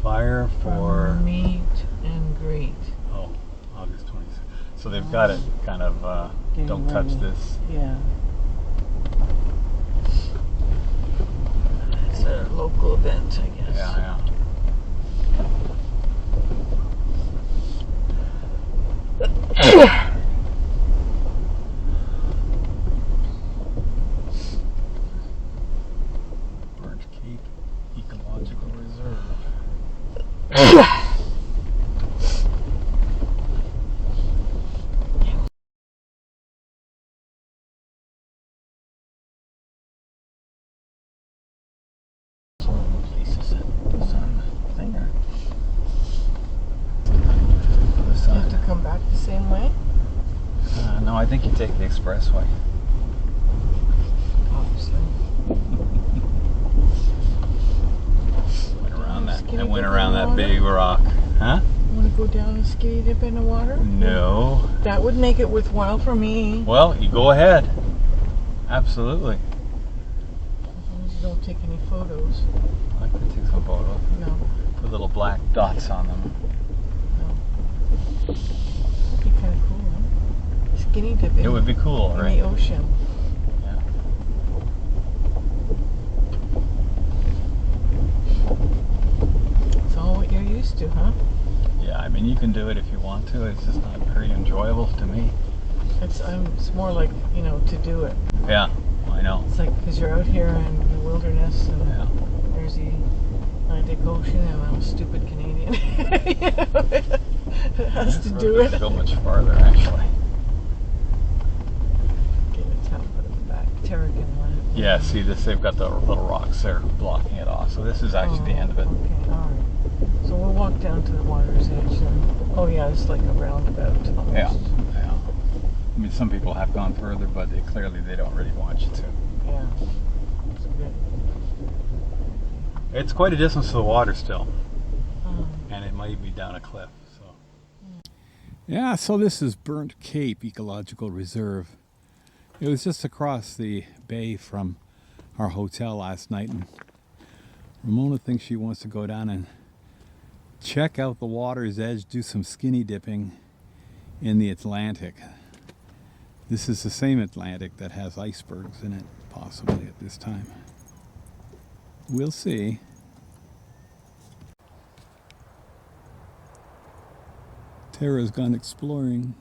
Fire for meet and greet. Oh, August 26th. So they've got it kind of, don't touch this. Yeah. It's a local event, I guess. Yeah. Burnt Cape Ecological Reserve. Places it on the thing or You have to come back the same way? no, I think you take the expressway. Obviously. Went around that. Skinny I went dip around in the that water? big rock. Huh? You want to go down and skinny dip in the water? No. That would make it worthwhile for me. Well, you go ahead. Absolutely. As long as you don't take any photos. I could take some photos. No. Put little black dots on them. No. That'd be kind of cool, huh? Skinny dipping. It would be cool, in right? the ocean. Yeah. It's all what you're used to, huh? Yeah, I mean, you can do it if you want to. It's just not very enjoyable to me. It's more like, you know, to do it. Yeah, I know. It's like, because you're out here in the wilderness and Yeah. there's the Atlantic Ocean and I'm a stupid Canadian. It has to do it. Go much farther, actually. Okay, let's have a bit of the back. Terrican one. Yeah, see this? They've got the little rocks there blocking it off. So this is actually the end of it. Okay, alright. So we'll walk down to the water's edge then. Oh yeah, it's like a roundabout almost. Yeah. I mean, some people have gone further, but clearly they don't really want you to. Yeah. That's good. It's quite a distance to the water still. Um, And it might be down a cliff. So. Yeah, so this is Burnt Cape Ecological Reserve. It was just across the bay from our hotel last night, and Ramona thinks she wants to go down and check out the water's edge, do some skinny dipping in the Atlantic. This is the same Atlantic that has icebergs in it, possibly at this time. We'll see. Tara's gone exploring.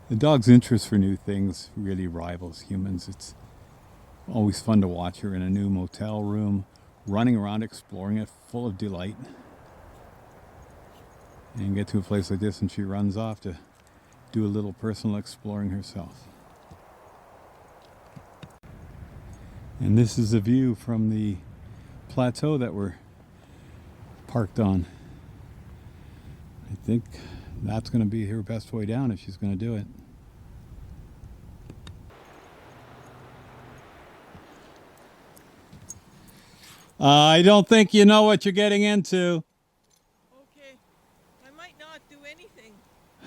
The dog's interest for new things really rivals humans. It's always fun to watch her in a new motel room, running around exploring it, full of delight. And get to a place like this and she runs off to do a little personal exploring herself. And this is a view from the plateau that we're parked on. I think that's going to be her best way down if she's going to do it. I don't think you know what you're getting into. Okay. I might not do anything.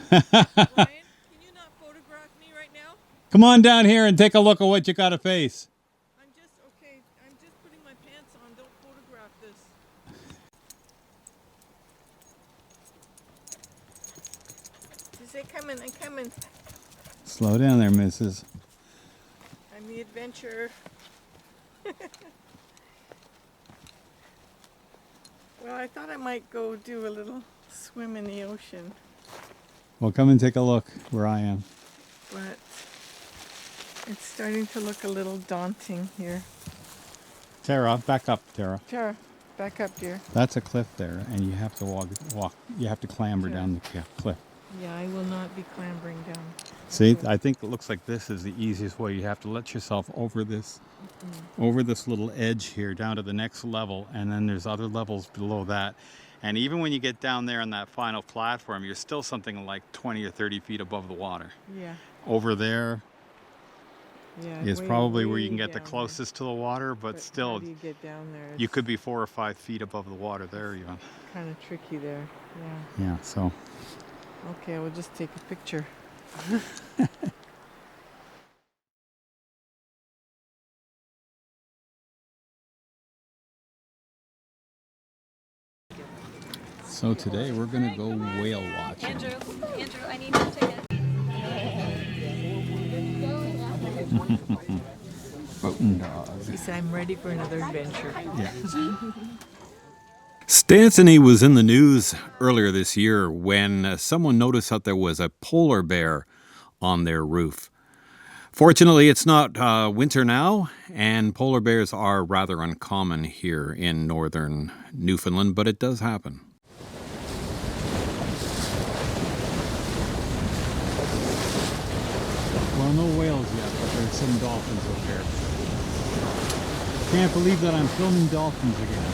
Brian, can you not photograph me right now? Come on down here and take a look at what you got to face. I'm just putting my pants on. Don't photograph this. She say, coming, I'm coming. Slow down there, missus. I'm the adventurer. Well, I thought I might go do a little swim in the ocean, Well, come and take a look where I am. but it's starting to look a little daunting here. Tara, back up, Tara. Tara, back up, dear. That's a cliff there, and you have to walk. You have to clamber Sure. down the cliff. Yeah, I will not be clambering down. See, I think it looks like this is the easiest way. You have to let yourself over this little edge here down to the next level, and then there's other levels below that. And even when you get down there on that final platform, you're still something like 20 or 30 feet above the water. Yeah. Over there Yeah. is way, probably where you way can get the down closest to the water, there. but How still, do you get down there? you could be 4 or 5 feet above the water there even. Kind of tricky there. Yeah. Yeah, so. Okay, we'll just take a picture. So today we're going to go whale watching. Andrew, I need your ticket. Boating dog. She said, I'm ready for another adventure. Yeah. Stanthony was in the news earlier this year when someone noticed that there was a polar bear on their roof. Fortunately, it's not winter now, and polar bears are rather uncommon here in northern Newfoundland, but it does happen. Well, no whales yet, but there's some dolphins up there. Can't believe that I'm filming dolphins again.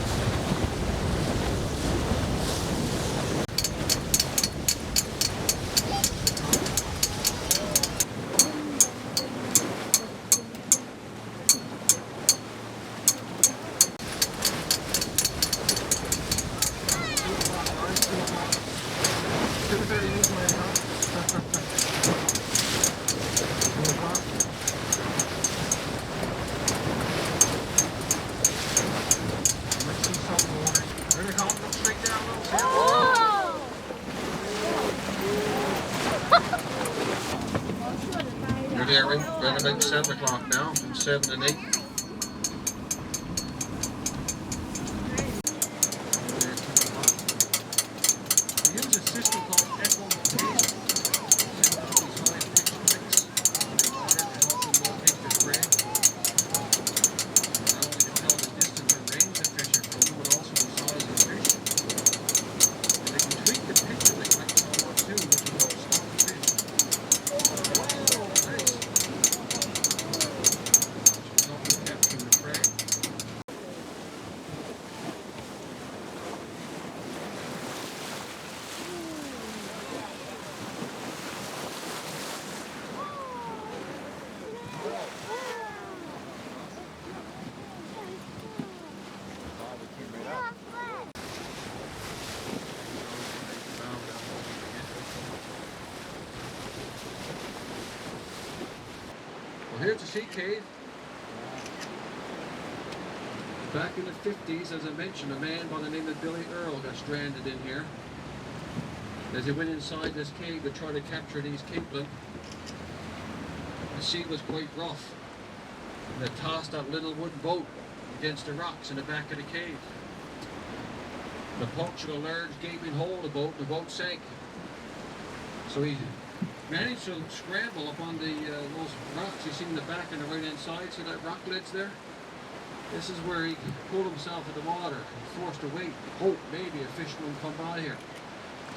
You're there, right about 7 o'clock now, from 7 and 8. We use a system called echolocation. Here's the sea cave. Back in the 50s, as I mentioned, a man by the name of Billy Earl got stranded in here. As he went inside this cave to try to capture these capelin, the sea was quite rough. And they tossed that little wooden boat against the rocks in the back of the cave. The punctured a large gaping hole in the boat sank. So he managed to scramble up on those rocks you see in the back and the right hand side. See that rock ledge there? This is where he pulled himself in the water and forced to wait, hope maybe a fisherman would come by here.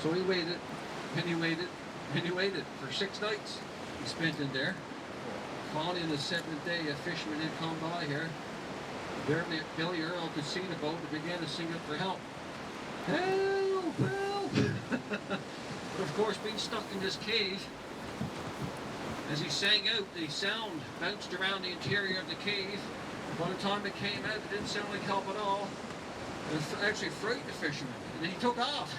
So he waited, and he waited, and he waited for 6 nights he spent in there. Finally, on the 7th day, a fisherman did come by here. There, Billy Earl could see the boat and began to sing out for help. Help! Help! But of course, being stuck in this cave, as he sang out, the sound bounced around the interior of the cave. By the time it came out, it didn't sound like help at all. It actually frightened the fisherman, and then he took off.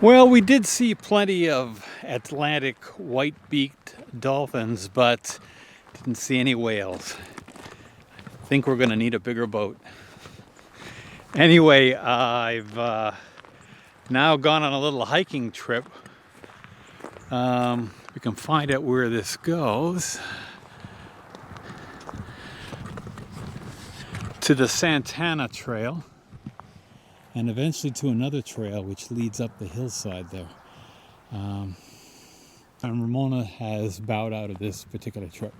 Well, we did see plenty of Atlantic white-beaked dolphins, but didn't see any whales. I think we're gonna need a bigger boat. Anyway, I've now gone on a little hiking trip. We can find out where this goes. To the Santana Trail, and eventually to another trail which leads up the hillside there. And Ramona has bowed out of this particular trip.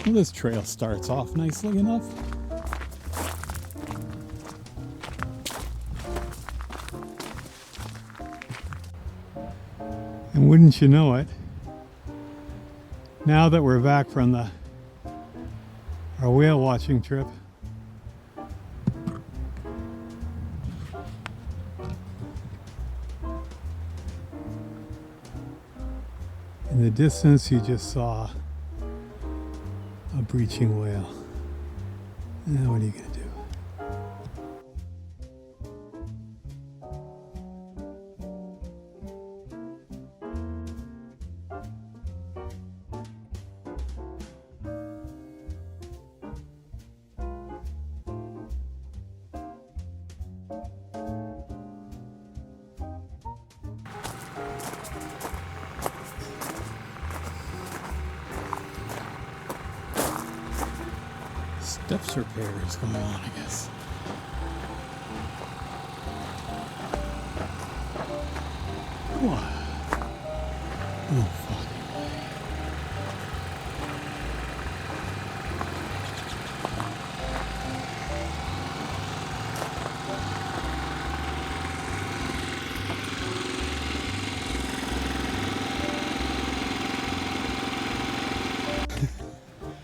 Well, this trail starts off nicely enough. And wouldn't you know it, now that we're back from our whale watching trip, in the distance you just saw a breaching whale. Now what are you going to do? Steps repair is going on, I guess. What? Oh, fuck.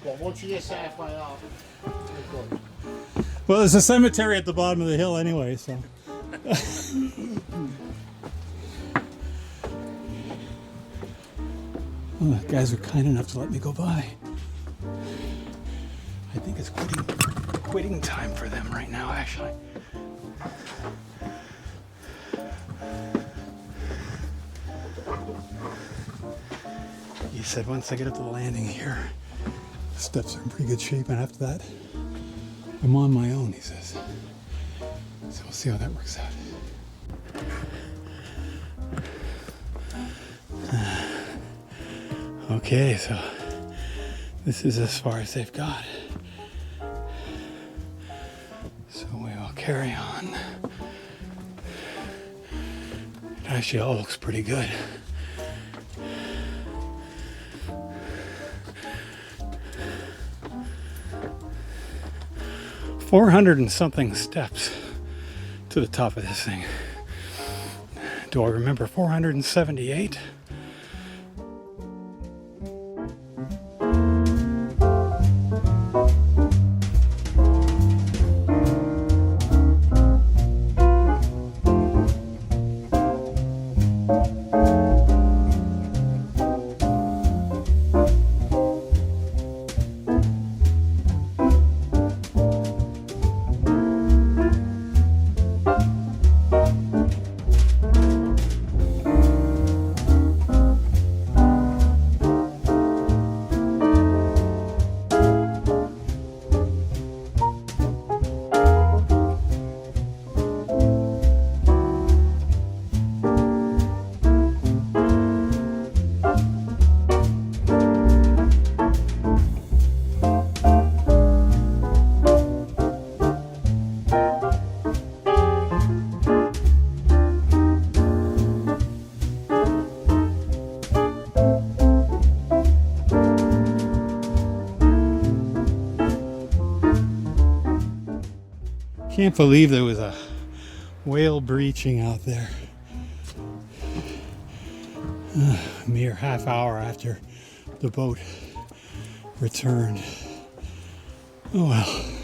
Well, once you get halfway up. Well, there's a cemetery at the bottom of the hill anyway, so. Well, the guys were kind enough to let me go by. I think it's quitting time for them right now, actually. He said once I get up to the landing here, the steps are in pretty good shape, and after that, I'm on my own, he says. So we'll see how that works out. Okay, so this is as far as they've got. So we will carry on. It actually all looks pretty good. $400 and something steps to the top of this thing. Do I remember 478? Can't believe there was a whale breaching out there. A mere half hour after the boat returned. Oh well.